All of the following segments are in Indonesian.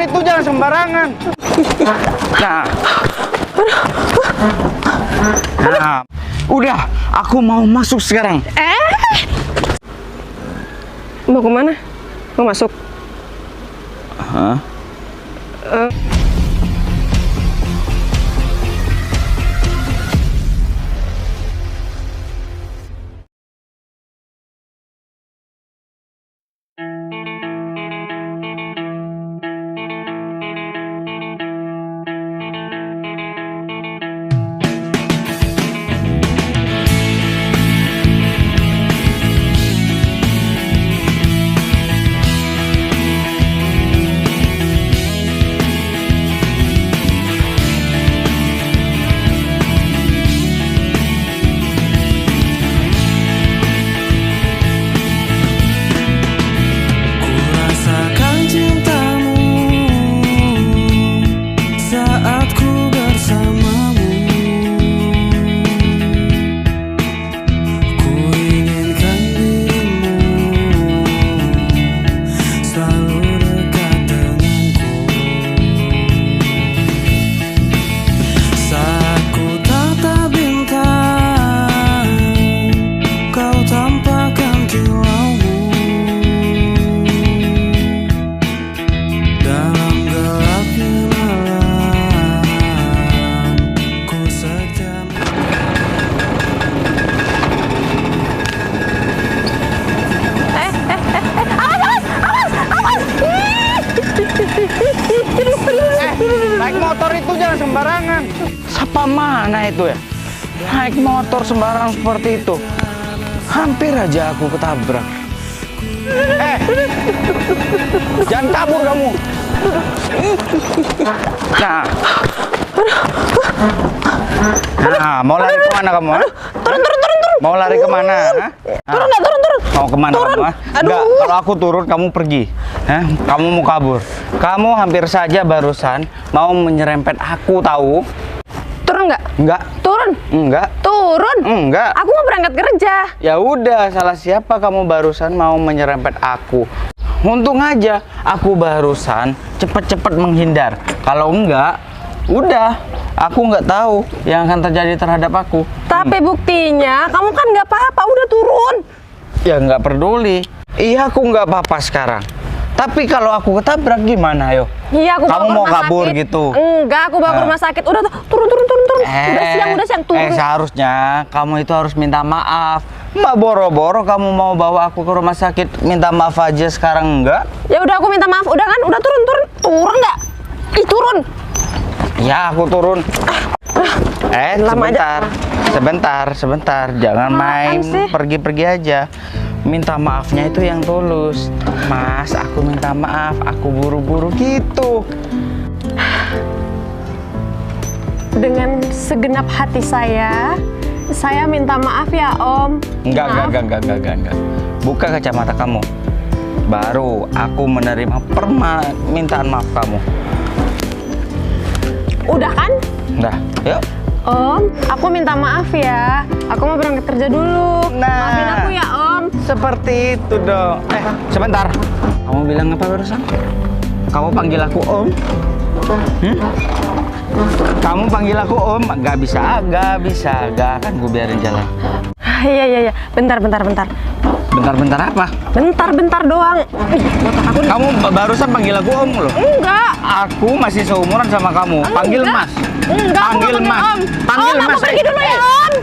itu jangan sembarangan. Nah, udah, aku mau masuk sekarang. Mau kemana? Mau masuk? Hah? Naik motor itu jangan sembarangan. Siapa mana itu ya? Naik motor sembarang seperti itu. Hampir aja aku ketabrak. Jangan kabur kamu. Nah, mau lari kemana kamu? Turun. Mau lari kemana? Turun. Mau kemana kamu? Enggak, kalau aku turun kamu pergi. Kamu mau kabur. Kamu hampir saja barusan mau menyerempet aku, tahu? Turun nggak? Enggak. Turun. Enggak. Turun. Enggak. Aku mau berangkat kerja. Ya udah, salah siapa kamu barusan mau menyerempet aku? Untung aja aku barusan cepet-cepet menghindar. Kalau enggak, udah aku nggak tahu yang akan terjadi terhadap aku. Tapi buktinya kamu kan nggak apa-apa, udah turun. Ya nggak peduli. Iya, aku nggak apa-apa sekarang. Tapi kalau aku ketabrak gimana, yo? Iya, aku bawa Kamu ke mau rumah kabur sakit. gitu? Udah, aku bawa ke rumah sakit. Udah, turun. Udah siang, turun. Seharusnya kamu itu harus minta maaf. Mbak boro-boro kamu mau bawa aku ke rumah sakit, minta maaf aja sekarang enggak? Ya udah, aku minta maaf. Udah kan? Udah turun. Turun nggak? Ih, turun. Ya, aku turun. Sebentar. Jangan main sih? pergi-pergi aja. Minta maafnya itu yang tulus. Mas, aku minta maaf, aku buru-buru gitu. Dengan segenap hati saya minta maaf ya, Om. Enggak. Buka kacamata kamu. Baru aku menerima permintaan maaf kamu. Udah kan? Udah, yuk. Om, aku minta maaf ya. Aku mau berangkat kerja dulu. Maafin aku ya, Om. Seperti itu dong. Sebentar. Kamu bilang apa barusan? Kamu panggil aku Om? Kamu panggil aku Om? Gak bisa. Gak akan gue biarin jalan. Iya. Bentar. Bentar apa? Bentar doang. Otak aku nih. Kamu barusan panggil aku Om loh? Enggak. Aku masih seumuran sama kamu. Panggil Enggak. Mas. Enggak, aku Panggil nggak Mas. Om. Panggil Om, Mas. aku pergi dulu ya, Om.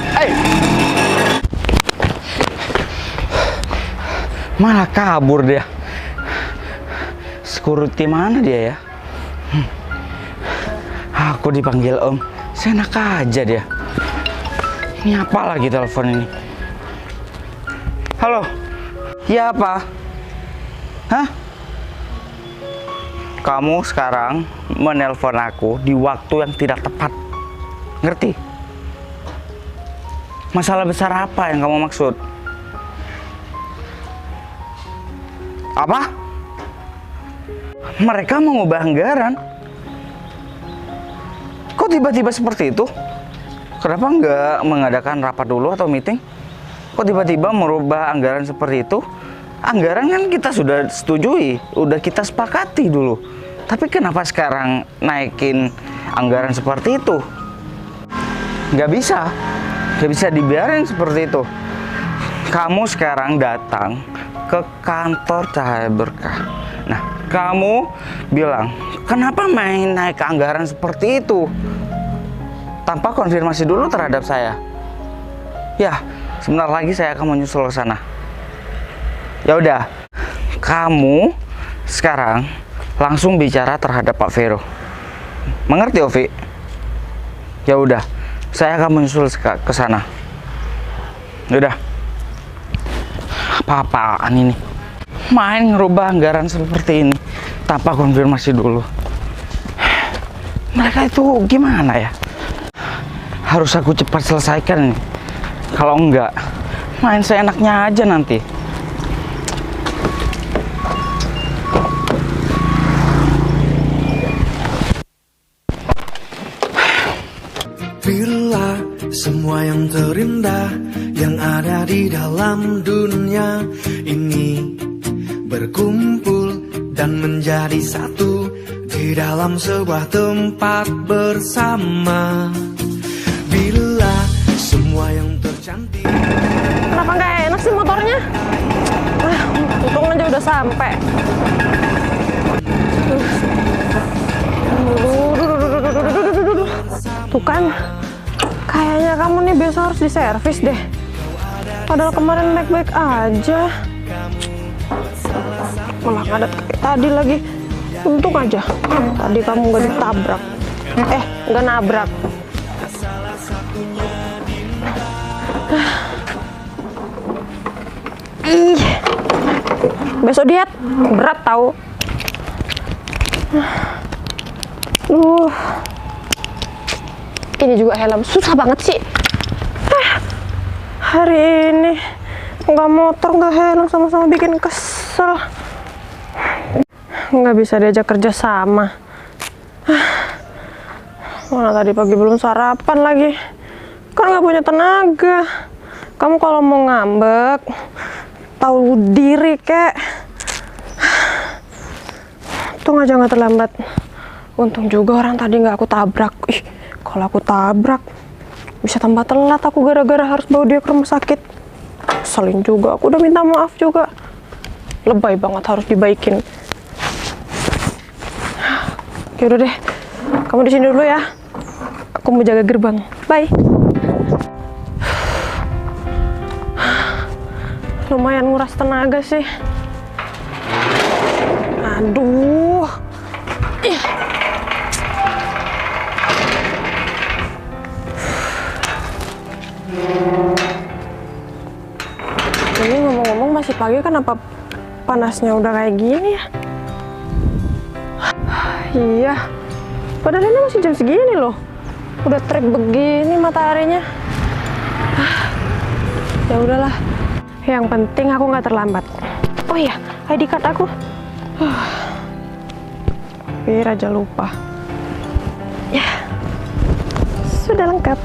Malah kabur dia. Security mana dia ya? Aku dipanggil Om. Senak aja dia. Ini apa lagi telepon ini? Halo. Ya apa? Hah? Kamu sekarang menelpon aku di waktu yang tidak tepat. Ngerti? Masalah besar apa yang kamu maksud? Apa? Mereka mengubah anggaran? Kok tiba-tiba seperti itu? Kenapa nggak mengadakan rapat dulu atau meeting? Kok tiba-tiba merubah anggaran seperti itu? Anggaran kan kita sudah setujui, udah kita sepakati dulu. Tapi kenapa sekarang naikin anggaran seperti itu? Nggak bisa dibiarin seperti itu. Kamu sekarang datang ke kantor Cahaya Berkah. Nah, kamu bilang, kenapa main naik anggaran seperti itu? Tanpa konfirmasi dulu terhadap saya. Ya, sebentar lagi saya akan menyusul ke sana. Ya udah, kamu sekarang langsung bicara terhadap Pak Vero. Mengerti, Ovi? Ya udah, saya akan menyusul ke sana. Udah. Apa-apaan ini? Main ngerubah anggaran seperti ini tanpa konfirmasi dulu. Mereka itu gimana ya? Harus aku cepat selesaikan nih. Kalau enggak, main seenaknya aja nanti. Bila semua yang terindah yang ada di dalam dunia ini berkumpul dan menjadi satu di dalam sebuah tempat bersama. Bila semua yang tercantik. Kenapa nggak enak sih motornya? Untung aja udah sampai. Tuh kan, kayaknya kamu nih biasa harus diservis deh. Padahal kemarin baik-baik aja. Malah ngadat kayak tadi lagi. Untung aja, tadi kamu nggak ditabrak. Nggak nabrak. Ih, besok diet berat tahu. Ini juga helm susah banget sih. Hari ini nggak motor nggak helm sama-sama bikin kesel. Nggak bisa diajak kerja sama. Mana tadi pagi belum sarapan lagi. Kan nggak punya tenaga. Kamu kalau mau ngambek, tahu diri kek. Untung aja nggak terlambat. Untung juga orang tadi nggak aku tabrak. Ih, kalau aku tabrak, bisa tambah telat aku gara-gara harus bawa dia ke rumah sakit. Selin juga, aku udah minta maaf juga. Lebay banget, harus dibaikin. Yaudah deh, kamu di sini dulu ya. Aku mau jaga gerbang. Bye. Lumayan nguras tenaga sih. Aduh. Ini ngomong-ngomong masih pagi, kenapa panasnya udah kayak gini ya? Iya, padahal ini masih jam segini loh. Udah terik begini mataharinya. Ya udahlah. Yang penting aku nggak terlambat. Oh iya, ID card aku. Hampir aja lupa. Ya, sudah lengkap.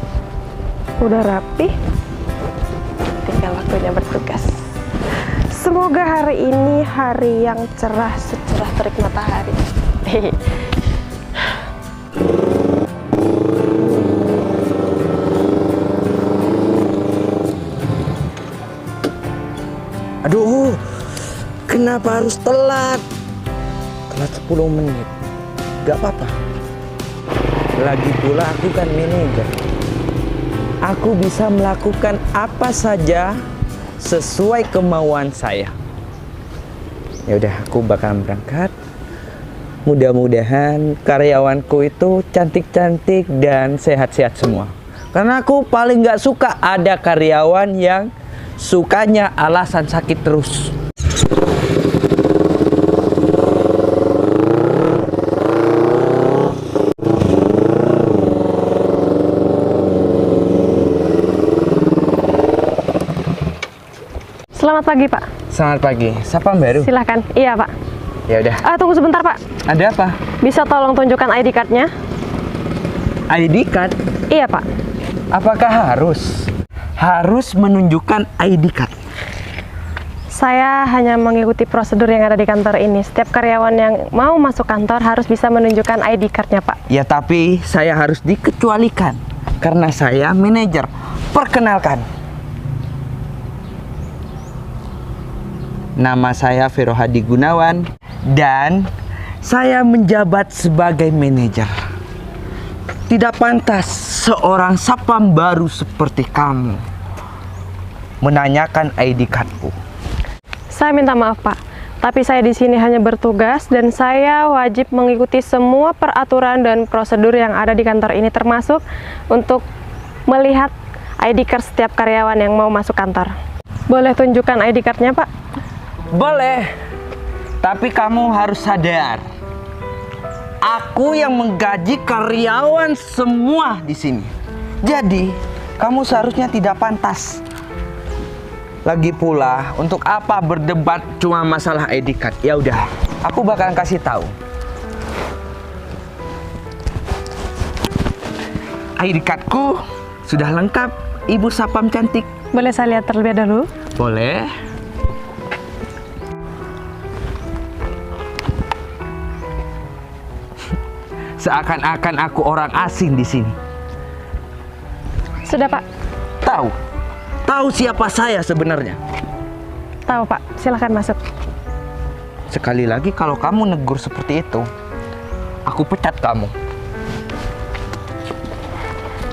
Udah rapi. Tinggal waktunya bertugas. Semoga hari ini hari yang cerah secerah terik matahari. Aduh, kenapa harus telat? Telat 10 menit. Gak apa-apa. Lagi pula aku kan manajer. Aku bisa melakukan apa saja sesuai kemauan saya. Ya udah, aku bakal berangkat. Mudah-mudahan karyawanku itu cantik-cantik dan sehat-sehat semua. Karena aku paling gak suka ada karyawan yang sukanya alasan sakit terus. Selamat pagi, Pak. Selamat pagi. Siapa baru? Silahkan. Iya, Pak. Ya udah. Tunggu sebentar, Pak. Ada apa? Bisa tolong tunjukkan ID card-nya? ID card? Iya, Pak. Apakah harus menunjukkan ID card? Saya hanya mengikuti prosedur yang ada di kantor ini. Setiap karyawan yang mau masuk kantor harus bisa menunjukkan ID card-nya, Pak. Ya tapi saya harus dikecualikan karena saya manajer. Perkenalkan. Nama saya Vero Hadi Gunawan dan saya menjabat sebagai manajer. Tidak pantas seorang sapam baru seperti kamu menanyakan ID cardku. Saya minta maaf, Pak. Tapi saya di sini hanya bertugas dan saya wajib mengikuti semua peraturan dan prosedur yang ada di kantor ini, termasuk untuk melihat ID card setiap karyawan yang mau masuk kantor. Boleh tunjukkan ID card-nya, Pak? Boleh. Tapi kamu harus sadar. Aku yang menggaji karyawan semua di sini. Jadi, kamu seharusnya tidak pantas. Lagi pula, untuk apa berdebat cuma masalah ID card? Ya udah, aku bakalan kasih tahu. ID cardku sudah lengkap, Ibu Sapam cantik. Boleh saya lihat terlebih dahulu? Boleh. Seakan-akan aku orang asing di sini. Sudah, Pak. Tahu? Tahu siapa saya sebenarnya? Tahu, Pak. Silahkan masuk. Sekali lagi kalau kamu negur seperti itu, aku pecat kamu.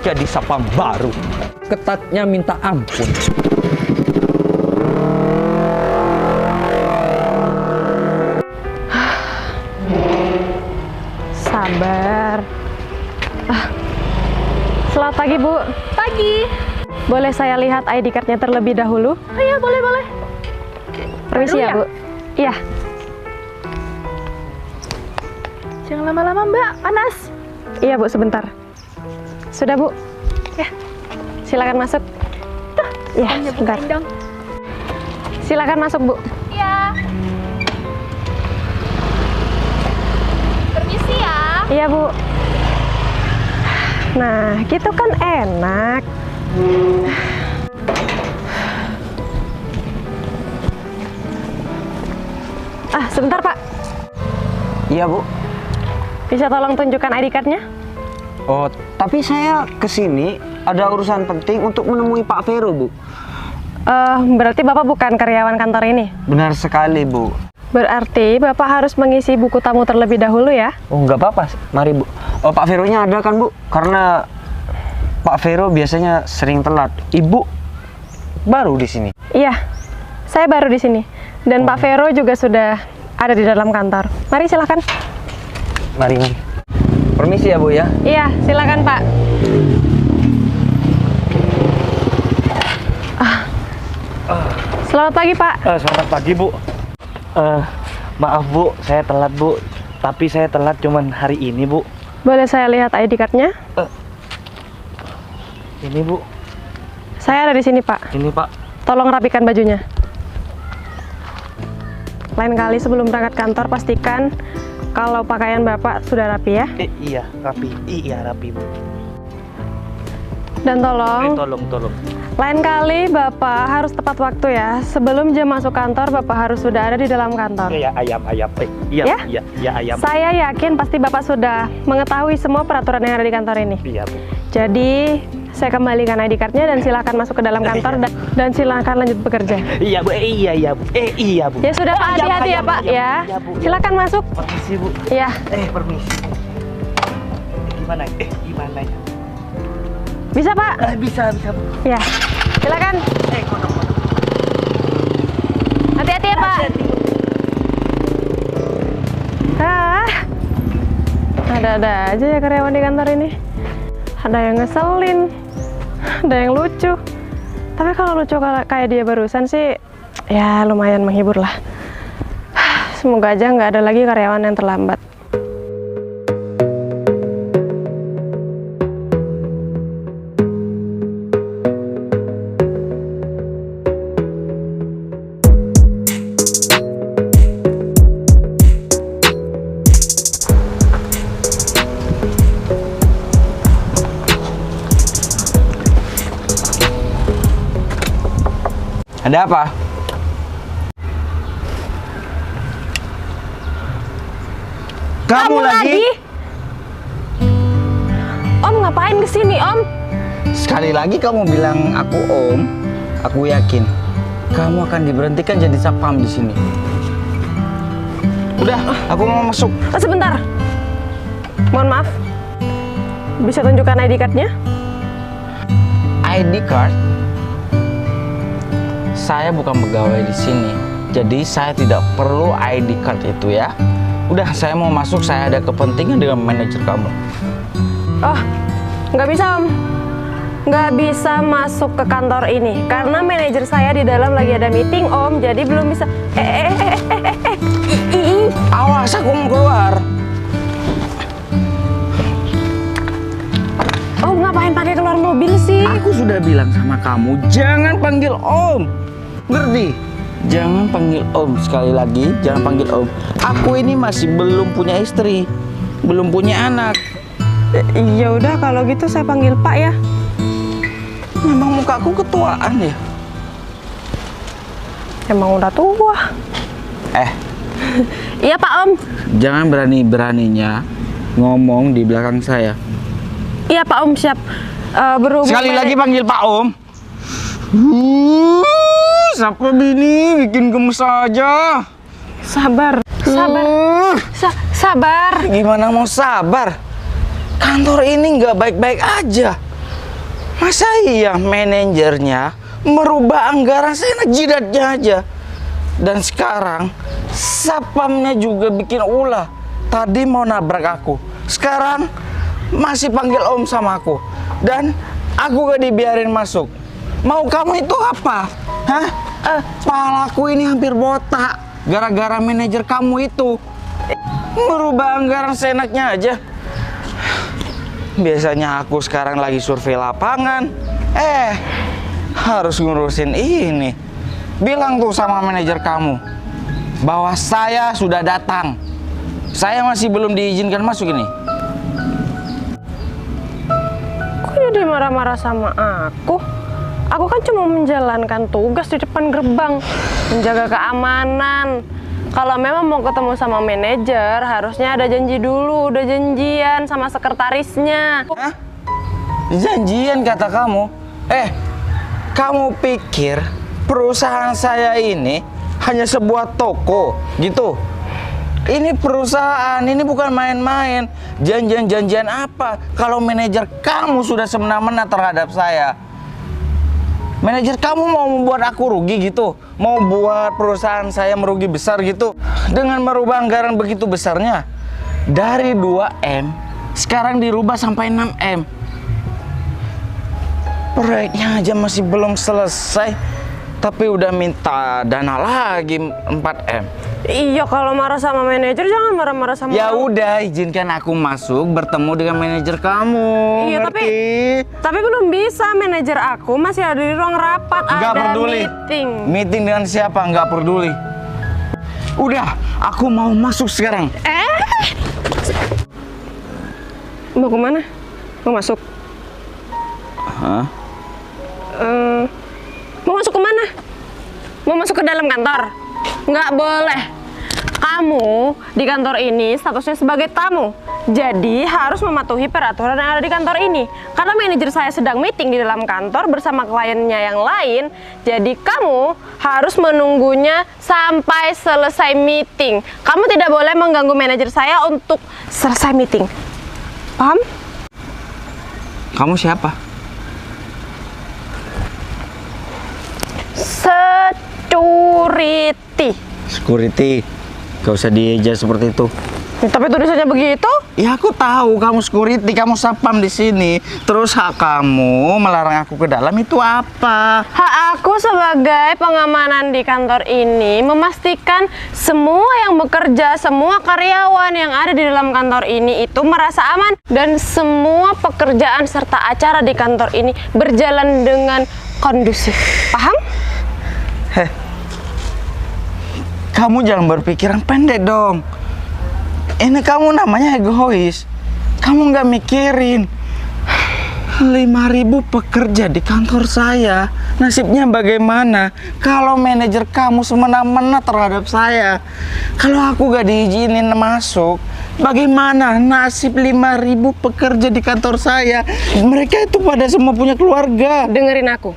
Jadi sapam baru. Ketatnya minta ampun. Sabar. Selamat pagi, Bu. Pagi. Boleh saya lihat ID card-nya terlebih dahulu? Oh iya, boleh. Permisi ya, Bu. Iya. Jangan lama-lama, Mbak. Panas. Iya, Bu, sebentar. Sudah, Bu. Ya. Silakan masuk. Iya, sebentar. Bukain dong. Silakan masuk, Bu. Iya. Permisi ya. Iya, Bu. Nah, gitu kan enak. Sebentar, Pak. Iya, Bu. Bisa tolong tunjukkan ID card-nya? Oh, tapi saya kesini ada urusan penting untuk menemui Pak Vero, Bu. Berarti Bapak bukan karyawan kantor ini? Benar sekali, Bu. Berarti Bapak harus mengisi buku tamu terlebih dahulu ya? Oh, nggak apa-apa. Mari, Bu. Oh, Pak Vero-nya ada kan, Bu? Karena Pak Vero biasanya sering telat. Ibu baru di sini. Iya, saya baru di sini. Dan Pak Vero juga sudah ada di dalam kantor. Mari silakan. Mari. Permisi ya, Bu ya. Iya, silakan, Pak. Selamat pagi, Pak. Selamat pagi, Bu. Maaf, Bu, saya telat, Bu. Tapi saya telat cuman hari ini, Bu. Boleh saya lihat ID card-nya? Ini, Bu. Saya ada di sini, Pak. Ini, Pak. Tolong rapikan bajunya. Lain kali sebelum berangkat kantor, pastikan kalau pakaian Bapak sudah rapi ya. Iya, rapi. Iya, rapi, Bu. Dan tolong, Tolong. lain kali Bapak harus tepat waktu ya. Sebelum jam masuk kantor, Bapak harus sudah ada di dalam kantor. Iya, ayam. Ya? Iya, ayam. Saya yakin pasti Bapak sudah mengetahui semua peraturan yang ada di kantor ini. Iya, Bu. Jadi, saya kembalikan ID card-nya dan silakan masuk ke dalam kantor dan silakan lanjut bekerja. Iya, Bu. Iya, Bu. Iya, Bu. Ya sudah, Pak, hati-hati ya, Pak ya. Iya, Bu. Silakan masuk. Permisi, Bu. Ya. Permisi. Gimana ya? Bisa, Pak? Bisa, Bu. Ya. Silakan. Kodok. Hati-hati ya, Pak. Ada-ada aja ya karyawan di kantor ini. Ada yang ngeselin, ada yang lucu. Tapi kalau lucu kayak dia barusan sih, ya lumayan menghibur lah. Semoga aja nggak ada lagi karyawan yang terlambat. Ada apa? Kamu lagi? Om ngapain kesini Om? Sekali lagi kamu bilang aku Om, aku yakin kamu akan diberhentikan jadi satpam di sini. Udah, aku mau masuk. Sebentar. Mohon maaf. Bisa tunjukkan ID card-nya? ID card? Saya bukan pegawai di sini, jadi saya tidak perlu ID card itu ya. Udah, saya mau masuk. Saya ada kepentingan dengan manajer kamu. Oh, nggak bisa Om. Nggak bisa masuk ke kantor ini karena manajer saya di dalam lagi ada meeting Om, jadi belum bisa. Awas, aku mau keluar. Om ngapain pakai keluar mobil sih? Aku sudah bilang sama kamu, jangan panggil Om. Ngerti? Jangan panggil Om. Sekali lagi, jangan panggil Om. Aku ini masih belum punya istri, belum punya anak. Ya udah kalau gitu saya panggil Pak ya. Memang mukaku ketuaan ya? Emang udah tua. Iya Pak Om. Jangan berani-beraninya ngomong di belakang saya. Iya Pak Om, siap. Berhubung Sekali lagi panggil Pak Om. Siapa bini bikin gemes aja. Sabar. Sabar. Gimana mau sabar? Kantor ini nggak baik-baik aja. Masa iya manajernya merubah anggaran seenak jidatnya aja. Dan sekarang satpamnya juga bikin ulah. Tadi mau nabrak aku, sekarang masih panggil Om sama aku. Dan aku gak dibiarin masuk. Mau kamu itu apa? Hah? Kepalaku ini hampir botak gara-gara manajer kamu itu merubah anggaran seenaknya aja. Biasanya aku sekarang lagi survei lapangan, harus ngurusin ini. Bilang tuh sama manajer kamu bahwa saya sudah datang. Saya masih belum diizinkan masuk ini. Kok jadi marah-marah sama aku? Aku kan cuma menjalankan tugas di depan gerbang, menjaga keamanan. Kalau memang mau ketemu sama manajer, harusnya ada janji dulu, udah janjian sama sekretarisnya. Hah? Janjian kata kamu? Kamu pikir perusahaan saya ini hanya sebuah toko gitu? Ini perusahaan, ini bukan main-main. Janjian-janjian apa? Kalau manajer kamu sudah semena-mena terhadap saya. Manajer kamu mau membuat aku rugi gitu? Mau buat perusahaan saya merugi besar gitu? Dengan merubah anggaran begitu besarnya. Dari 2M, sekarang dirubah sampai 6M. Proyeknya aja masih belum selesai, tapi udah minta dana lagi 4M. Iya, kalau marah sama manajer jangan marah-marah sama Ya aku. udah, izinkan aku masuk bertemu dengan manajer kamu. Iya, ngerti? tapi belum bisa. Manajer aku masih ada di ruang rapat, Nggak ada peduli. meeting. Meeting dengan siapa? Nggak peduli. Udah, aku mau masuk sekarang. Mau kemana? Mau masuk? Hah? Mau masuk kemana? Mau masuk ke dalam kantor? Nggak boleh. Kamu di kantor ini statusnya sebagai tamu. Jadi harus mematuhi peraturan yang ada di kantor ini. Karena manajer saya sedang meeting di dalam kantor bersama kliennya yang lain. Jadi kamu harus menunggunya sampai selesai meeting. Kamu tidak boleh mengganggu manajer saya untuk selesai meeting. Paham? Kamu siapa? Security. Gak usah dieja seperti itu. Tapi tulisannya begitu. Ya aku tahu kamu security, kamu satpam di sini. Terus hak kamu melarang aku ke dalam itu apa? Hak aku sebagai pengamanan di kantor ini memastikan semua yang bekerja, semua karyawan yang ada di dalam kantor ini itu merasa aman dan semua pekerjaan serta acara di kantor ini berjalan dengan kondusif. Paham? Kamu jangan berpikiran pendek dong. Ini kamu namanya egois. Kamu nggak mikirin 5.000 pekerja di kantor saya. Nasibnya bagaimana kalau manajer kamu semena-mena terhadap saya? Kalau aku gak diizinin masuk, bagaimana nasib 5.000 pekerja di kantor saya? Mereka itu pada semua punya keluarga. Dengerin aku.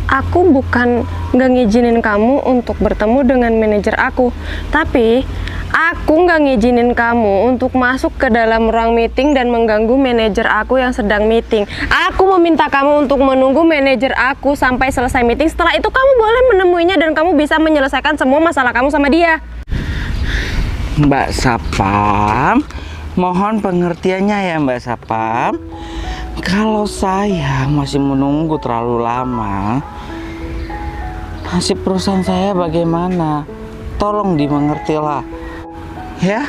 Aku bukan nggak ngizinin kamu untuk bertemu dengan manajer aku, tapi aku nggak ngizinin kamu untuk masuk ke dalam ruang meeting dan mengganggu manajer aku yang sedang meeting. Aku meminta kamu untuk menunggu manajer aku sampai selesai meeting. Setelah itu kamu boleh menemuinya dan kamu bisa menyelesaikan semua masalah kamu sama dia. Mbak Sapam, mohon pengertiannya ya Mbak Sapam. Kalau saya masih menunggu terlalu lama, nasib perusahaan saya bagaimana? Tolong dimengertilah. Ya,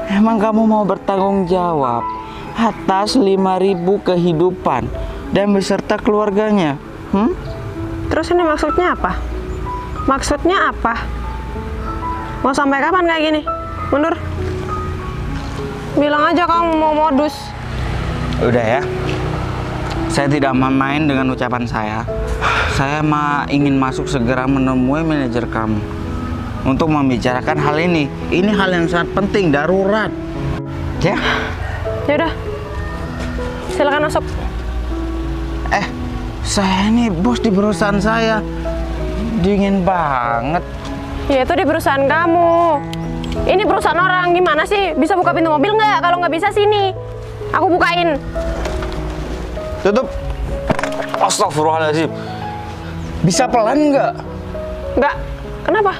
emang kamu mau bertanggung jawab atas 5.000 kehidupan dan beserta keluarganya? Terus ini maksudnya apa? Maksudnya apa? Mau sampai kapan kayak gini? Mundur. Bilang aja kamu mau modus. Udah ya, saya tidak main dengan ucapan saya. Saya ingin masuk segera menemui manajer kamu untuk membicarakan hal ini. Ini hal yang sangat penting, darurat. Ya. Ya udah, silakan masuk. Saya ini bos di perusahaan saya. Dingin banget. Ya itu di perusahaan kamu. Ini perusahaan orang, gimana sih? Bisa buka pintu mobil nggak? Kalau nggak bisa sini, aku bukain. Tutup. Astagfirullahaladzim. Bisa pelan nggak? Nggak. Kenapa?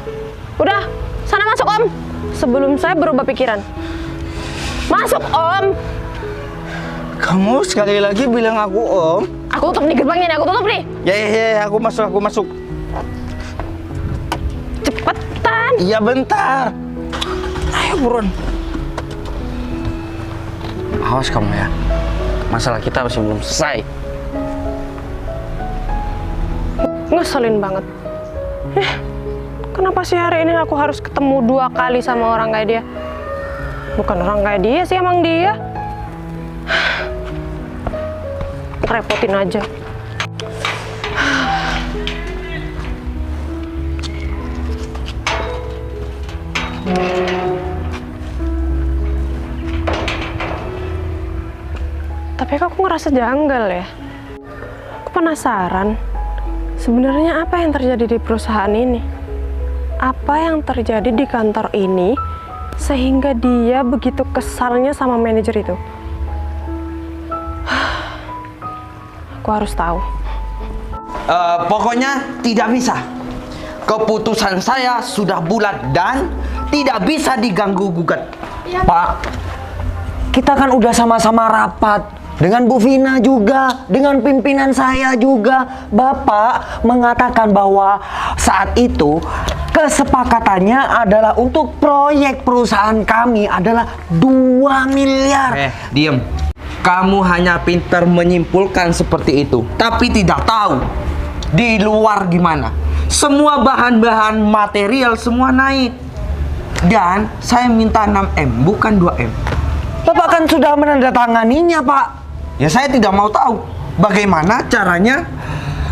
Udah, sana masuk Om. Sebelum saya berubah pikiran. Masuk Om. Kamu sekali lagi bilang aku Om. Aku tutup nih gerbangnya nih, aku tutup nih. Ya, aku masuk. Cepetan. Iya bentar. Ayo buruan. Awas kamu ya. Masalah kita masih belum selesai. Ngeselin banget. Kenapa sih hari ini aku harus ketemu 2 kali sama orang kayak dia? Bukan orang kayak dia sih, emang dia. Repotin aja. Tapi kok aku ngerasa janggal ya. Aku penasaran. Sebenarnya apa yang terjadi di perusahaan ini? Apa yang terjadi di kantor ini sehingga dia begitu kesalnya sama manajer itu? Aku harus tahu. Pokoknya tidak bisa. Keputusan saya sudah bulat dan tidak bisa diganggu gugat. Pak, kita kan udah sama-sama rapat dengan Bu Vina juga, dengan pimpinan saya juga. Bapak mengatakan bahwa saat itu kesepakatannya adalah untuk proyek perusahaan kami adalah 2 miliar. Diem. Kamu hanya pintar menyimpulkan seperti itu, tapi tidak tahu di luar gimana. Semua bahan-bahan material semua naik. Dan saya minta 6M, bukan 2M. Bapak kan sudah menandatanganinya, Pak. Ya saya tidak mau tahu bagaimana caranya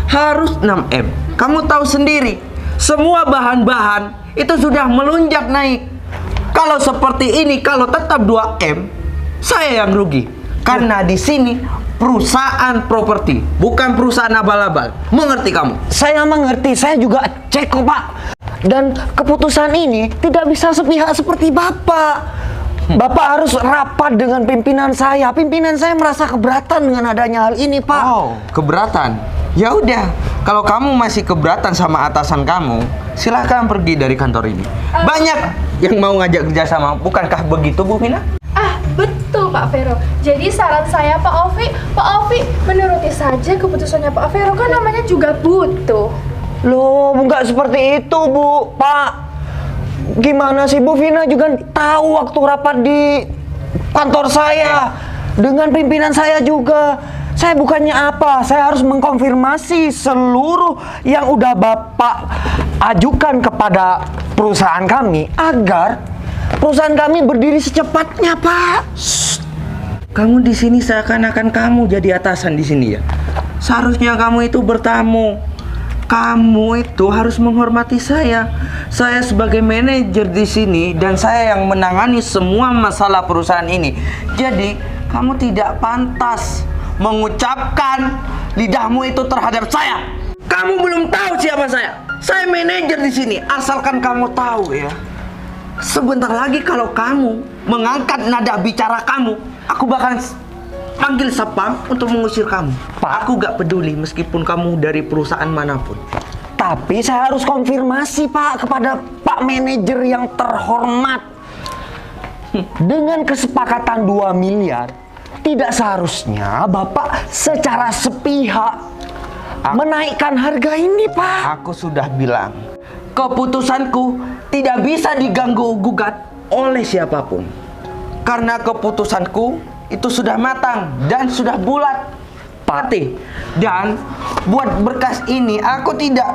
harus 6M. Kamu tahu sendiri, semua bahan-bahan itu sudah melonjak naik. Kalau seperti ini, kalau tetap 2M, saya yang rugi. Karena di sini perusahaan properti, bukan perusahaan abal-abal. Mengerti kamu? Saya mengerti, saya juga cek kok, Pak. Dan keputusan ini tidak bisa sepihak seperti Bapak. Bapak harus rapat dengan pimpinan saya. Pimpinan saya merasa keberatan dengan adanya hal ini, Pak. Oh, keberatan. Ya udah, kalau kamu masih keberatan sama atasan kamu, silahkan pergi dari kantor ini. Banyak yang mau ngajak kerjasama, bukankah begitu, Bu Vina? Betul Pak Vero. Jadi saran saya Pak Ovi menuruti saja keputusannya Pak Vero, kan namanya juga butuh. Loh, nggak seperti itu, Bu. Pak, gimana sih Bu Vina juga tahu waktu rapat di kantor saya dengan pimpinan saya juga. Saya bukannya apa, saya harus mengkonfirmasi seluruh yang udah Bapak ajukan kepada perusahaan kami agar perusahaan kami berdiri secepatnya, Pak. Shh. Kamu di sini seakan-akan kamu jadi atasan di sini ya. Seharusnya kamu itu bertamu. kamu itu harus menghormati saya. Saya sebagai manajer di sini dan saya yang menangani semua masalah perusahaan ini. Jadi, kamu tidak pantas mengucapkan lidahmu itu terhadap saya. Kamu belum tahu siapa saya. Saya manajer di sini. Asalkan kamu tahu ya. Sebentar lagi kalau kamu mengangkat nada bicara kamu, aku bakal panggil satpam untuk mengusir kamu. Aku gak peduli meskipun kamu dari perusahaan manapun. Tapi saya harus konfirmasi Pak kepada Pak manajer yang terhormat. Dengan kesepakatan 2 miliar, tidak seharusnya Bapak secara sepihak menaikkan harga ini Pak. Aku sudah bilang, keputusanku tidak bisa diganggu-gugat oleh siapapun. Karena keputusanku itu sudah matang dan sudah bulat, Pati. Dan buat berkas ini aku tidak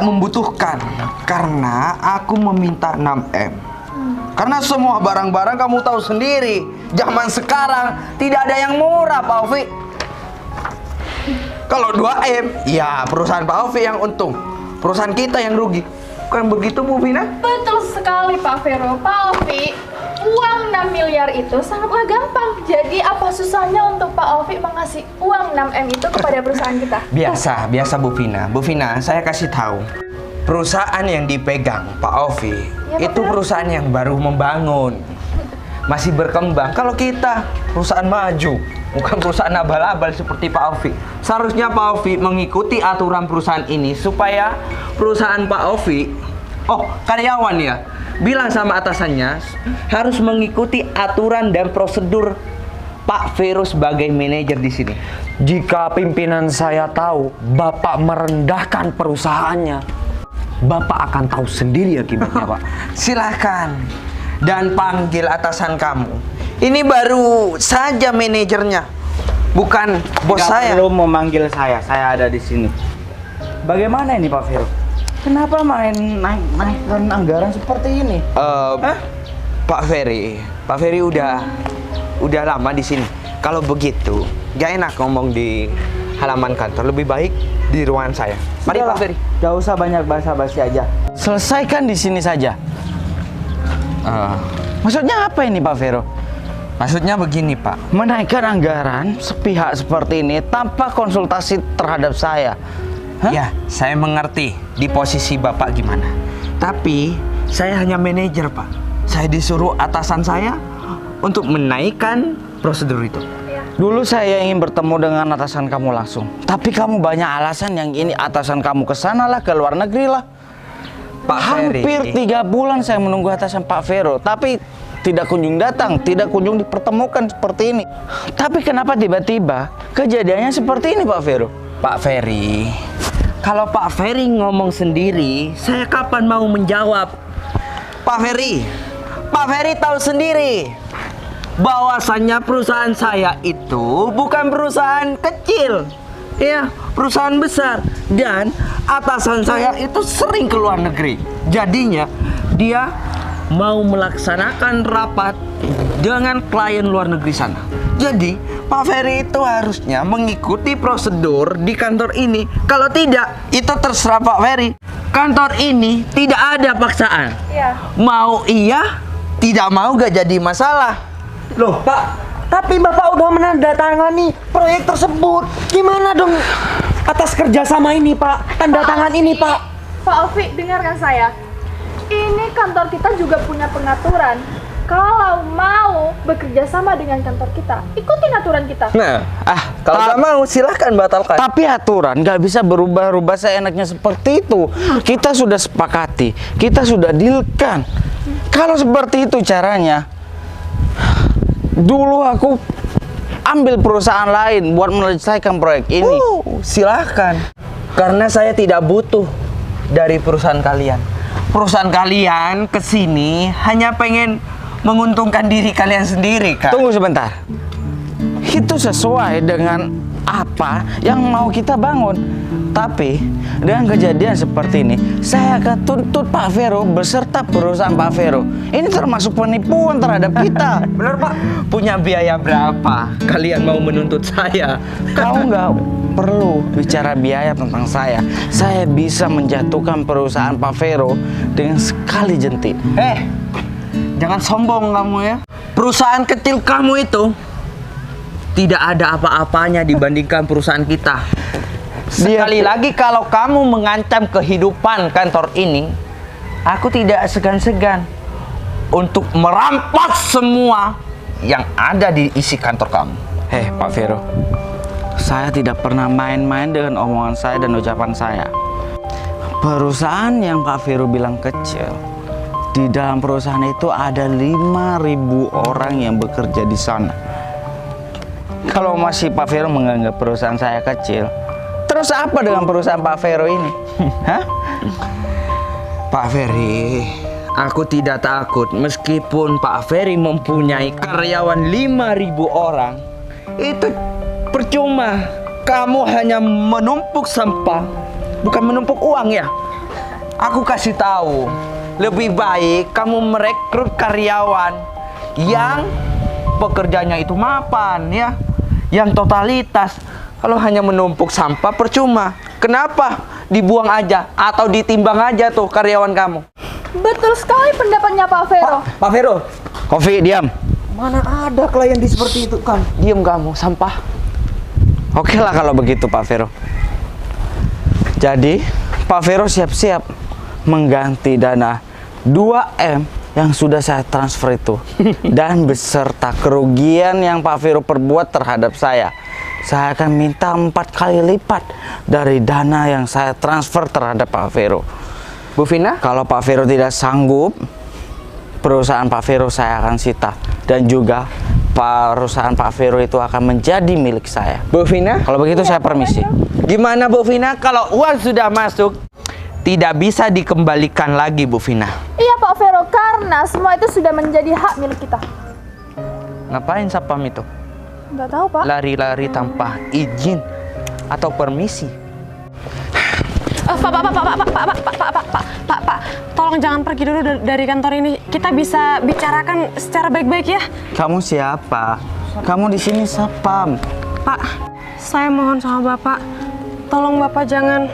membutuhkan karena aku meminta 6M. Karena semua barang-barang kamu tahu sendiri, zaman sekarang tidak ada yang murah, Pak Ovi. Kalau 2M, ya perusahaan Pak Ovi yang untung, perusahaan kita yang rugi. Bukan begitu, Bu Vina? Betul sekali Pak Vero. Pak Ovi, uang 6 miliar itu sangatlah gampang. Jadi apa susahnya untuk Pak Ovi mengasih uang 6M itu kepada perusahaan kita? Biasa Bu Vina. Bu Vina, saya kasih tahu. Perusahaan yang dipegang Pak Ovi Ya, Pak itu Vero. perusahaan yang baru membangun. Masih berkembang. Kalau kita perusahaan maju, bukan perusahaan abal-abal seperti Pak Ovi. Seharusnya Pak Ovi mengikuti aturan perusahaan ini supaya perusahaan Pak Ovi, karyawan ya, bilang sama atasannya harus mengikuti aturan dan prosedur Pak Vero sebagai manajer di sini. Jika pimpinan saya tahu Bapak merendahkan perusahaannya, Bapak akan tahu sendiri akibatnya Pak. Silahkan dan panggil atasan kamu. Ini baru saja manajernya, bukan bos saya. Perlu memanggil saya ada di sini. Bagaimana ini Pak Vero? Kenapa naikkan anggaran seperti ini? Pak Ferry udah lama di sini. Kalau begitu, gak enak ngomong di halaman kantor. Lebih baik di ruangan saya. Mari Pak Ferry. Gak usah banyak basa-basi aja. Selesaikan di sini saja. Maksudnya apa ini Pak Vero? Maksudnya begini Pak. Menaikkan anggaran sepihak seperti ini tanpa konsultasi terhadap saya. Hah? Ya, saya mengerti di posisi Bapak gimana. Tapi saya hanya manajer Pak. Saya disuruh atasan saya untuk menaikkan prosedur itu. Dulu saya ingin bertemu dengan atasan kamu langsung. Tapi kamu banyak alasan yang ini atasan kamu ke sana lah, ke luar negeri lah. Pak Ferry. Hampir 3 bulan saya menunggu atasan Pak Vero, tapi tidak kunjung datang, tidak kunjung dipertemukan seperti ini. Tapi kenapa tiba-tiba kejadiannya seperti ini Pak Vero? Pak Ferry, kalau Pak Ferry ngomong sendiri, saya kapan mau menjawab? Pak Ferry tahu sendiri bahwasannya perusahaan saya itu bukan perusahaan kecil, ya, perusahaan besar. Dan atasan saya itu sering ke luar negeri. Jadinya dia mau melaksanakan rapat dengan klien luar negeri sana. Jadi Pak Ferry itu harusnya mengikuti prosedur di kantor ini. Kalau tidak, itu terserah Pak Ferry. Kantor ini tidak ada paksaan. Iya. Mau iya, tidak mau gak jadi masalah. Loh Pak, tapi Bapak udah menandatangani proyek tersebut. Gimana dong atas kerjasama ini Pak? Tanda tangan ini Pak. Pak Ovi, dengarkan saya. Ini kantor kita juga punya pengaturan. Kalau mau bekerja sama dengan kantor kita, ikutin aturan kita. Nah, kalau nggak mau silahkan batalkan. Tapi aturan nggak bisa berubah-ubah seenaknya seperti itu. Kita sudah sepakati, kita sudah dealkan. Kalau seperti itu caranya, dulu aku ambil perusahaan lain buat menyelesaikan proyek ini. Silahkan. Karena saya tidak butuh dari perusahaan kalian. Perusahaan kalian kesini hanya pengen menguntungkan diri kalian sendiri, Kak. Tunggu sebentar. Itu sesuai dengan apa apa yang mau kita bangun. Tapi dengan kejadian seperti ini, saya akan tuntut Pak Vero beserta perusahaan Pak Vero. Ini termasuk penipuan terhadap kita. Bener Pak. Punya biaya berapa kalian mau menuntut saya? Kau nggak perlu bicara biaya tentang saya. Saya bisa menjatuhkan perusahaan Pak Vero dengan sekali jentik. Jangan sombong kamu ya. Perusahaan kecil kamu itu tidak ada apa-apanya dibandingkan perusahaan kita. Sekali lagi kalau kamu mengancam kehidupan kantor ini, aku tidak segan-segan untuk merampas semua yang ada di isi kantor kamu. Pak Vero, saya tidak pernah main-main dengan omongan saya dan ucapan saya. Perusahaan yang Pak Vero bilang kecil, di dalam perusahaan itu ada 5.000 orang yang bekerja di sana. Kalau masih Pak Vero menganggap perusahaan saya kecil, terus apa dengan perusahaan Pak Vero ini? Hah? Pak Ferry, aku tidak takut meskipun Pak Ferry mempunyai karyawan 5.000 orang. Itu percuma. Kamu hanya menumpuk sampah, bukan menumpuk uang ya. Aku kasih tahu, lebih baik kamu merekrut karyawan yang pekerjaannya itu mapan ya, yang totalitas. Kalau hanya menumpuk sampah percuma. Kenapa? Dibuang aja atau ditimbang aja tuh karyawan kamu. Betul sekali pendapatnya Pak Vero. Pak Vero, Kofi, diam. Mana ada klien di seperti itu kan? diam kamu, sampah. Oke lah kalau begitu Pak Vero. Jadi Pak Vero siap-siap mengganti dana 2M yang sudah saya transfer itu dan beserta kerugian yang Pak Vero perbuat terhadap saya akan minta 4 kali lipat dari dana yang saya transfer terhadap Pak Vero. Bu Vina, Kalau Pak Vero tidak sanggup, perusahaan Pak Vero saya akan sita, dan juga perusahaan Pak Vero itu akan menjadi milik saya. Bu Vina, Kalau begitu saya permisi. gimana Bu Vina kalau uang sudah masuk tidak bisa dikembalikan lagi Bu Vina? Iya Pak Vero, karena semua itu sudah menjadi hak milik kita. Ngapain sapam itu? Nggak tahu Pak. Lari-lari tanpa izin atau permisi. Pak, tolong jangan pergi dulu dari kantor ini. Kita bisa bicarakan secara baik-baik ya. Kamu siapa? Kamu di sini sapam. Pak, saya mohon sama Bapak, tolong Bapak jangan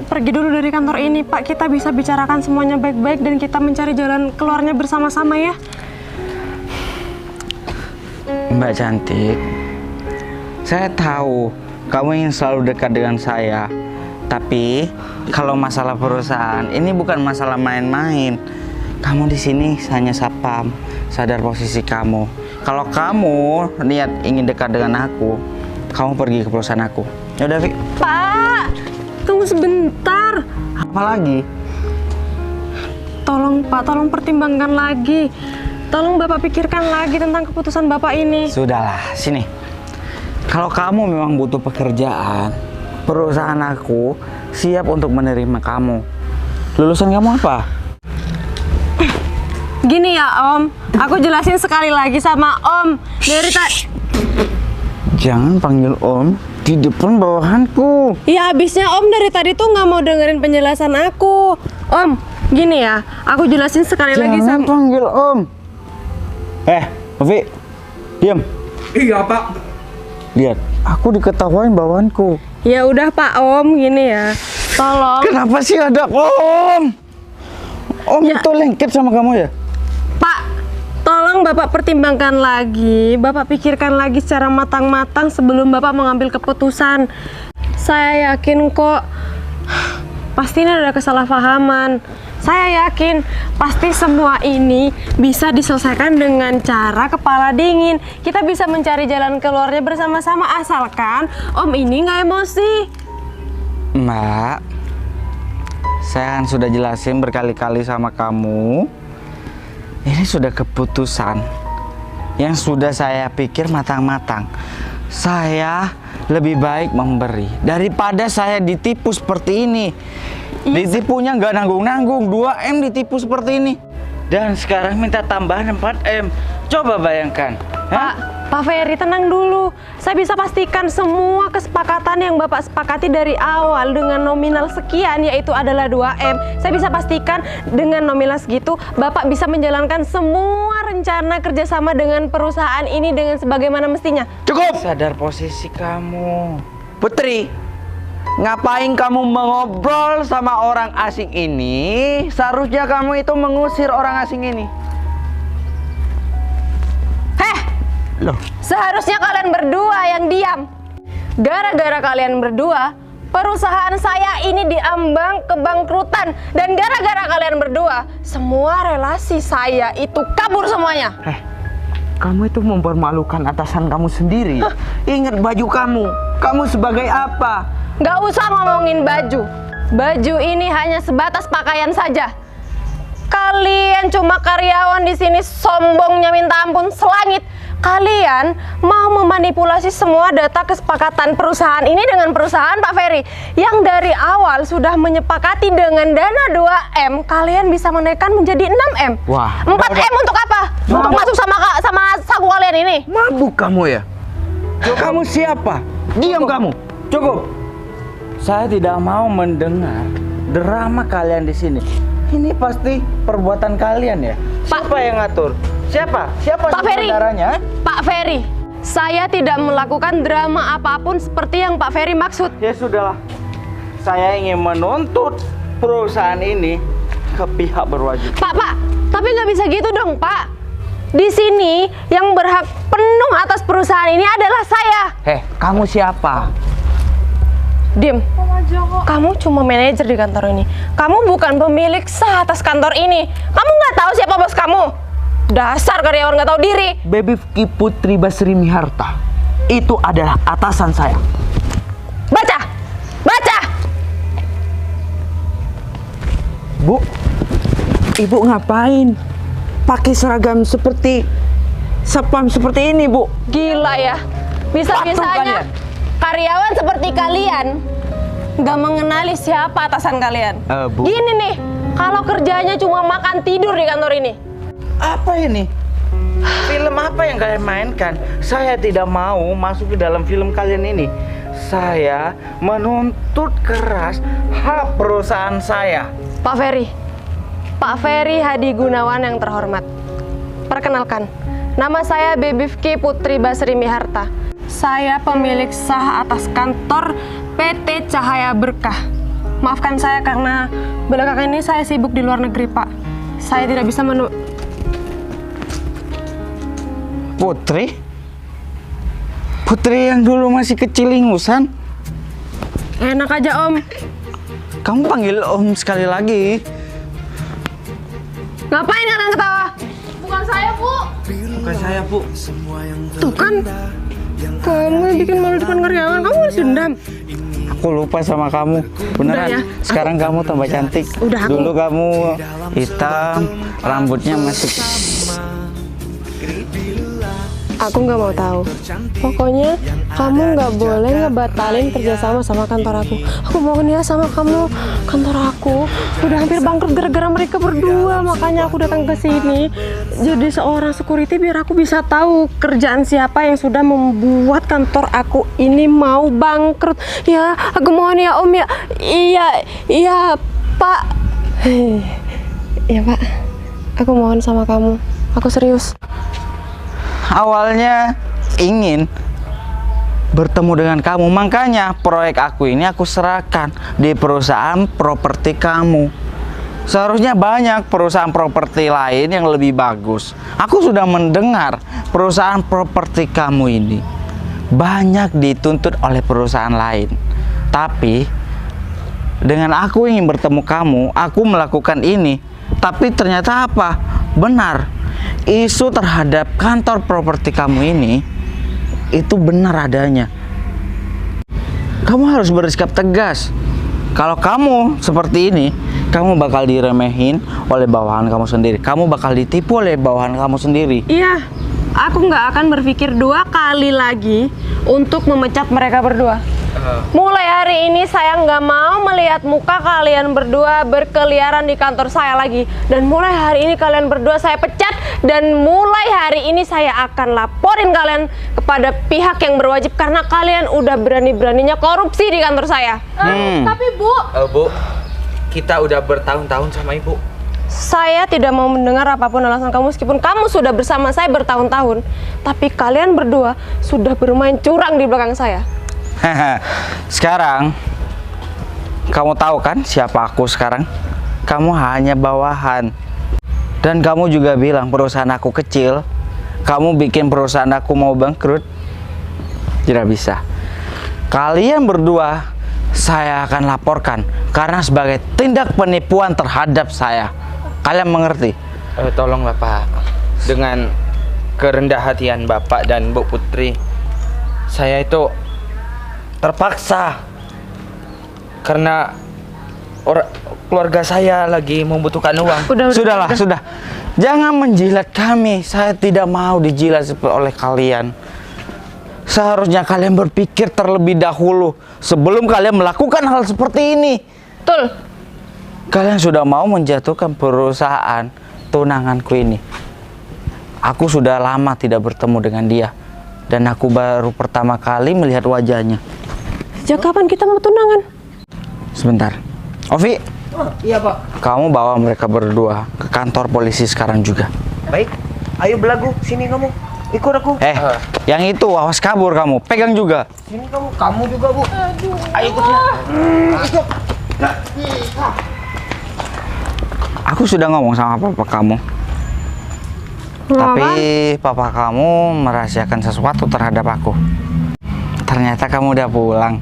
pergi dulu dari kantor ini, Pak. Kita bisa bicarakan semuanya baik-baik dan kita mencari jalan keluarnya bersama-sama ya. Mbak cantik, saya tahu kamu ingin selalu dekat dengan saya. Tapi kalau masalah perusahaan ini bukan masalah main-main. Kamu di sini hanya sapam, sadar posisi kamu. Kalau kamu niat ingin dekat dengan aku, kamu pergi ke perusahaan aku. Yaudah, Vi. Pak, tunggu sebentar. Apa lagi? Tolong Pak, tolong pertimbangkan lagi. Tolong Bapak pikirkan lagi tentang keputusan Bapak ini. Sudahlah, sini. Kalau kamu memang butuh pekerjaan, perusahaan aku siap untuk menerima kamu. Lulusan kamu apa? Gini ya Om, aku jelasin sekali lagi sama Om. Dari tadi. Jangan panggil Om di depan bawahanku. Ya habisnya Om dari tadi tuh nggak mau dengerin penjelasan aku. Om, gini ya, aku jelasin sekali lagi Jangan sama. panggil Om. Ovi, diam. Iya Pak. Lihat, aku diketawain bawahanku. Ya udah Pak Om, gini ya. Tolong. Kenapa sih ada Om? Om itu lengket sama kamu ya? Pak, tolong Bapak pertimbangkan lagi, Bapak pikirkan lagi secara matang-matang sebelum Bapak mengambil keputusan. Saya yakin kok, pasti ini ada kesalahpahaman. Saya yakin pasti semua ini bisa diselesaikan dengan cara kepala dingin. Kita bisa mencari jalan keluarnya bersama-sama asalkan Om ini nggak emosi. Mbak, saya kan sudah jelasin berkali-kali sama kamu. Ini sudah keputusan yang sudah saya pikir matang-matang. Saya lebih baik memberi daripada saya ditipu seperti ini. Ditipunya nggak nanggung-nanggung, 2M ditipu seperti ini. Dan sekarang minta tambahan 4M. Coba bayangkan. Pak, Pak Ferry, tenang dulu. Saya bisa pastikan semua kesepakatan yang Bapak sepakati dari awal dengan nominal sekian, yaitu adalah 2M. Saya bisa pastikan dengan nominal segitu, Bapak bisa menjalankan semua rencana kerjasama dengan perusahaan ini dengan sebagaimana mestinya. Cukup! Sadar posisi kamu. Putri, ngapain kamu mengobrol sama orang asing ini? Seharusnya kamu itu mengusir orang asing ini. Loh. Seharusnya kalian berdua yang diam. Gara-gara kalian berdua, perusahaan saya ini diambang kebangkrutan. Dan gara-gara kalian berdua, semua relasi saya itu kabur semuanya. Kamu itu mempermalukan atasan kamu sendiri. Ingat baju kamu. Kamu sebagai apa? Gak usah ngomongin baju. Baju ini hanya sebatas pakaian saja. Kalian cuma karyawan di sini, sombongnya minta ampun selangit. Kalian mau memanipulasi semua data kesepakatan perusahaan ini dengan perusahaan Pak Ferry yang dari awal sudah menyepakati dengan dana 2M, kalian bisa menaikkan menjadi 6M. Wah. 4M untuk apa? Untuk masuk sama saku kalian ini. Mabuk kamu ya? Kamu siapa? Diam kamu. Cukup. Saya tidak mau mendengar drama kalian di sini. Ini pasti perbuatan kalian ya? Siapa yang ngatur? Siapa? Siapa Pak Ferry. saudaranya? Pak Ferry, saya tidak melakukan drama apapun seperti yang Pak Ferry maksud. Ya sudahlah. Saya ingin menuntut perusahaan ini ke pihak berwajib. Pak, tapi nggak bisa gitu dong, Pak. Di sini yang berhak penuh atas perusahaan ini adalah saya. Kamu siapa? Dim, kamu cuma manajer di kantor ini. Kamu bukan pemilik sah atas kantor ini. Kamu nggak tahu siapa bos kamu. Dasar karyawan nggak tahu diri. Baby Vicky Putri Basri Miharta itu adalah atasan saya. Baca! Bu, ibu ngapain pakai seragam seperti sapam seperti ini, Bu? Gila ya. Bisa-bisanya kalian. karyawan seperti kalian nggak mengenali siapa atasan kalian. Bu. Gini nih, kalau kerjanya cuma makan tidur di kantor ini. Apa ini? Film apa yang kalian mainkan? Saya tidak mau masuk ke dalam film kalian ini. Saya menuntut keras hak perusahaan saya. Pak Ferry Hadi Gunawan yang terhormat. Perkenalkan, nama saya Baby Vicky Putri Basri Miharta. Saya pemilik sah atas kantor PT Cahaya Berkah. Maafkan saya karena belakangan ini saya sibuk di luar negeri, Pak. Saya tidak bisa Putri yang dulu masih kecil ingusan. Enak aja, Om. Kamu panggil Om sekali lagi. Ngapain kalian ketawa? Bukan saya, Bu. Bukan saya, Bu. Tuh kan, kamu yang bikin malu depan karyawan, kamu harus dendam. Aku lupa sama kamu. Beneran. Udah ya, Sekarang kamu tambah cantik. Udah, aku- Dulu kamu hitam, rambutnya masih. Aku nggak mau tahu. Pokoknya kamu nggak boleh ngebatalin kerjasama sama kantor aku. Aku mohon ya sama kamu, kantor aku udah hampir bangkrut gara-gara mereka berdua. Makanya aku datang ke sini jadi seorang security biar aku bisa tahu kerjaan siapa yang sudah membuat kantor aku ini mau bangkrut. Ya, aku mohon ya Om ya. Iya Pak. Iya Pak. Aku mohon sama kamu. Aku serius. Awalnya ingin bertemu dengan kamu, makanya proyek aku ini aku serahkan di perusahaan properti kamu. Seharusnya banyak perusahaan properti lain yang lebih bagus. Aku sudah mendengar perusahaan properti kamu ini banyak dituntut oleh perusahaan lain. Tapi dengan aku ingin bertemu kamu, aku melakukan ini. Tapi ternyata apa? Benar. Isu terhadap kantor properti kamu ini itu benar adanya. Kamu harus bersikap tegas. Kalau kamu seperti ini, kamu bakal diremehin oleh bawahan kamu sendiri. Kamu bakal ditipu oleh bawahan kamu sendiri. Iya, aku nggak akan berpikir dua kali lagi untuk memecat mereka berdua. Mulai hari ini saya nggak mau melihat muka kalian berdua berkeliaran di kantor saya lagi. Dan mulai hari ini kalian berdua saya pecat. Dan mulai hari ini saya akan laporin kalian kepada pihak yang berwajib. Karena kalian udah berani-beraninya korupsi di kantor saya. Tapi Bu, Bu, kita udah bertahun-tahun sama ibu. Saya tidak mau mendengar apapun alasan kamu meskipun kamu sudah bersama saya bertahun-tahun. Tapi kalian berdua sudah bermain curang di belakang saya. Sekarang kamu tahu kan siapa aku sekarang? Kamu hanya bawahan. Dan kamu juga bilang perusahaan aku kecil. Kamu bikin perusahaan aku mau bangkrut. Tidak bisa. Kalian berdua saya akan laporkan karena sebagai tindak penipuan terhadap saya. Kalian mengerti? Tolonglah Pak, dengan kerendah hatian Bapak dan Bu Putri, saya itu terpaksa karena keluarga saya lagi membutuhkan uang. Sudahlah, sudah. Jangan menjilat kami. Saya tidak mau dijilat oleh kalian. Seharusnya kalian berpikir terlebih dahulu sebelum kalian melakukan hal seperti ini. Betul. Kalian sudah mau menjatuhkan perusahaan tunanganku ini. Aku sudah lama tidak bertemu dengan dia. Dan aku baru pertama kali melihat wajahnya. Sejak kapan kita mau tunangan? Sebentar. Ovi. Iya Pak. Kamu bawa mereka berdua ke kantor polisi sekarang juga. Baik. Ayo Belagu, sini kamu. Ikut aku. Yang itu awas kabur kamu. Pegang juga. Sini kamu. Kamu juga Bu. Ayo ikut sini. Ikut. Aku sudah ngomong sama papa kamu. Tapi papa kamu merahasiakan sesuatu terhadap aku. Ternyata kamu udah pulang.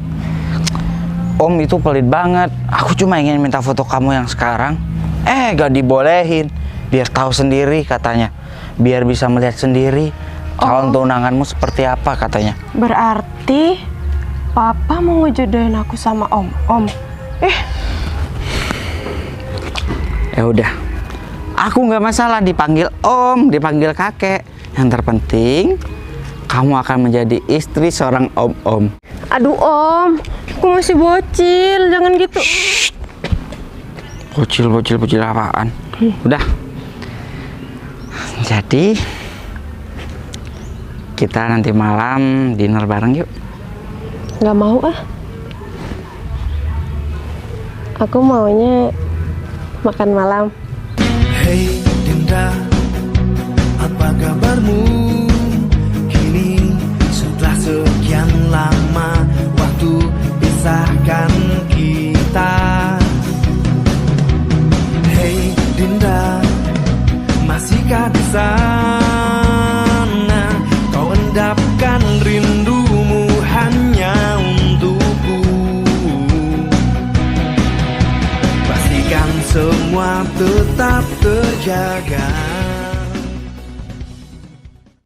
Om itu pelit banget. Aku cuma ingin minta foto kamu yang sekarang. Gak dibolehin. Biar tahu sendiri katanya. Biar bisa melihat sendiri calon tunanganmu seperti apa katanya. Berarti papa mau ngejodohin aku sama om. Ya udah. Aku nggak masalah dipanggil om, dipanggil kakek. Yang terpenting kamu akan menjadi istri seorang om. Aduh om, aku masih bocil, jangan gitu. Bocil apaan? Udah. Jadi kita nanti malam dinner bareng yuk. Nggak mau ah. Aku maunya makan malam. Hey Dinda, apa kabarmu? Kini setelah sekian lama waktu pisahkan kita. Hey Dinda, masihkah di sana? Kau endapkan rindumu hanya untukku. Pastikan semua tetap terjaga.